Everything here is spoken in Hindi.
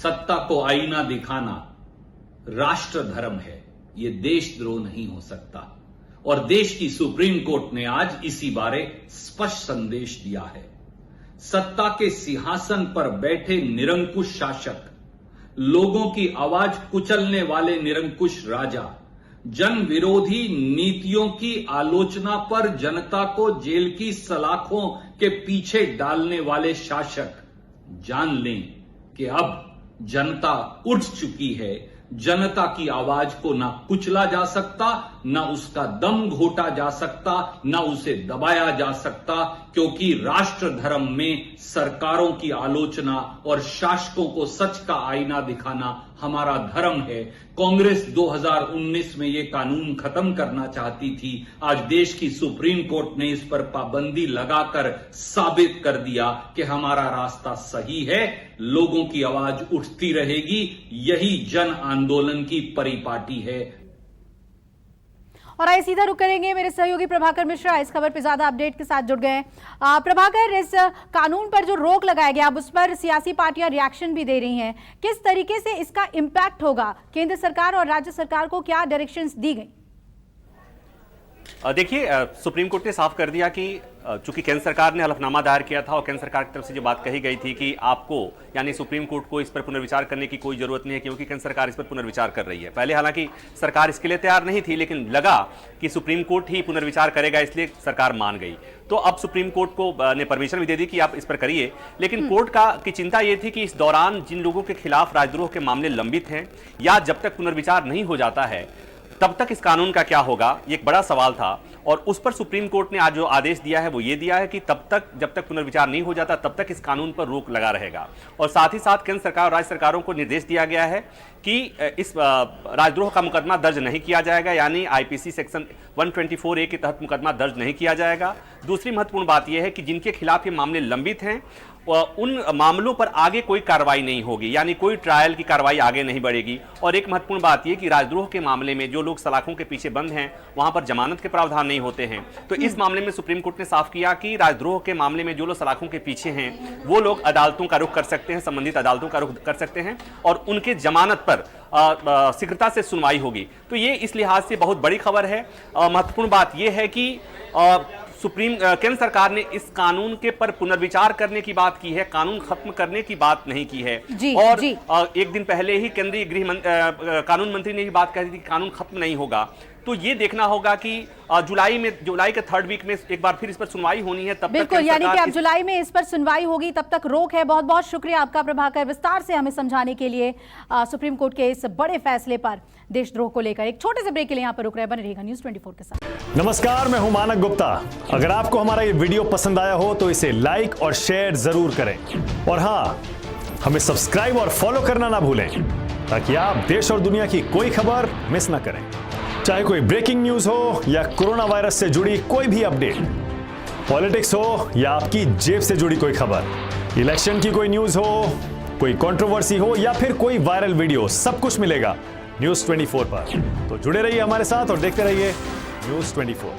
सत्ता को आईना दिखाना राष्ट्र धर्म है, ये देशद्रोह नहीं हो सकता। और देश की सुप्रीम कोर्ट ने आज इसी बारे स्पष्ट संदेश दिया है। सत्ता के सिंहासन पर बैठे निरंकुश शासक, लोगों की आवाज कुचलने वाले निरंकुश राजा, जन विरोधी नीतियों की आलोचना पर जनता को जेल की सलाखों के पीछे डालने वाले शासक जान लें कि अब जनता उठ चुकी है। जनता की आवाज को ना कुचला जा सकता, ना उसका दम घोटा जा सकता, ना उसे दबाया जा सकता, क्योंकि राष्ट्र धर्म में सरकारों की आलोचना और शासकों को सच का आईना दिखाना हमारा धर्म है। कांग्रेस 2019 में यह कानून खत्म करना चाहती थी। आज देश की सुप्रीम कोर्ट ने इस पर पाबंदी लगाकर साबित कर दिया कि हमारा रास्ता सही है। लोगों की आवाज उठती रहेगी, यही जन आंदोलन की परिपाटी है। और आइए सीधा रुक करेंगे, मेरे सहयोगी प्रभाकर मिश्रा इस खबर पे ज्यादा अपडेट के साथ जुड़ गए हैं। प्रभाकर, इस कानून पर जो रोक लगाया गया, अब उस पर सियासी पार्टियां रिएक्शन भी दे रही हैं, किस तरीके से इसका इम्पैक्ट होगा? केंद्र सरकार और राज्य सरकार को क्या डायरेक्शंस दी गई? देखिए, सुप्रीम कोर्ट ने साफ कर दिया कि चूंकि केंद्र सरकार ने हलफनामा दायर किया था और केंद्र सरकार की तरफ से जो बात कही गई थी कि आपको यानी सुप्रीम कोर्ट को इस पर पुनर्विचार करने की कोई जरूरत नहीं है, क्योंकि केंद्र सरकार इस पर पुनर्विचार कर रही है। पहले हालांकि सरकार इसके लिए तैयार नहीं थी, लेकिन लगा कि सुप्रीम कोर्ट ही पुनर्विचार करेगा, इसलिए सरकार मान गई। तो अब सुप्रीम कोर्ट को ने परमिशन भी दे दी कि आप इस पर करिए। लेकिन कोर्ट की चिंता यह थी कि इस दौरान जिन लोगों के खिलाफ राजद्रोह के मामले लंबित हैं या जब तक पुनर्विचार नहीं हो जाता है तब तक इस कानून का क्या होगा, ये एक बड़ा सवाल था। और उस पर सुप्रीम कोर्ट ने आज जो आदेश दिया है वो ये दिया है कि तब तक जब तक पुनर्विचार नहीं हो जाता तब तक इस कानून पर रोक लगा रहेगा। और साथ ही साथ केंद्र सरकार और राज्य सरकारों को निर्देश दिया गया है कि इस राजद्रोह का मुकदमा दर्ज नहीं किया जाएगा, यानी आईपीसी सेक्शन 124A के तहत मुकदमा दर्ज नहीं किया जाएगा। दूसरी महत्वपूर्ण बात यह है कि जिनके खिलाफ ये मामले लंबित हैं उन मामलों पर आगे कोई कार्रवाई नहीं होगी, यानी कोई ट्रायल की कार्रवाई आगे नहीं बढ़ेगी। और एक महत्वपूर्ण बात यह कि राजद्रोह के मामले में जो लोग सलाखों के पीछे बंद हैं वहां पर जमानत के प्रावधान नहीं होते हैं। तो इस मामले में सुप्रीम कोर्ट ने साफ किया कि राजद्रोह के मामले में जो लोग सलाखों के पीछे हैं वो लोग अदालतों का रुख कर सकते हैं, संबंधित अदालतों का रुख कर सकते हैं और उनके जमानत पर शीघ्रता से सुनवाई होगी। तो ये इस लिहाज से बहुत बड़ी खबर है। महत्वपूर्ण बात यह है कि केंद्र सरकार ने इस कानून के पर पुनर्विचार करने की बात की है, कानून खत्म करने की बात नहीं की है। और एक दिन पहले ही केंद्रीय कानून मंत्री ने भी बात कही थी कि कानून खत्म नहीं होगा। तो ये देखना होगा कि जुलाई के थर्ड वीक में एक बार फिर इस पर सुनवाई होनी है। तब बिल्कुल, यानी कि अब जुलाई में इस पर सुनवाई होगी, तब तक रोक है। बहुत बहुत शुक्रिया आपका प्रभाकर, विस्तार से हमें समझाने के लिए सुप्रीम कोर्ट के इस बड़े फैसले पर देशद्रोह को लेकर। एक छोटे से ब्रेक के लिए यहाँ पर रुक रहे, बने रहिएगा न्यूज़ 24 के साथ। नमस्कार, मैं हूं मानक गुप्ता। अगर आपको हमारा ये वीडियो पसंद आया हो तो इसे लाइक और शेयर जरूर करें, और हाँ, हमें सब्सक्राइब और फॉलो करना ना भूलें ताकि आप देश और दुनिया की कोई खबर मिस ना करें। चाहे कोई ब्रेकिंग न्यूज हो या कोरोना वायरस से जुड़ी कोई भी अपडेट, पॉलिटिक्स हो या आपकी जेब से जुड़ी कोई खबर, इलेक्शन की कोई न्यूज हो, कोई कंट्रोवर्सी हो या फिर कोई वायरल वीडियो, सब कुछ मिलेगा न्यूज़ 24 पर। तो जुड़े रहिए हमारे साथ और देखते रहिए न्यूज़ 24।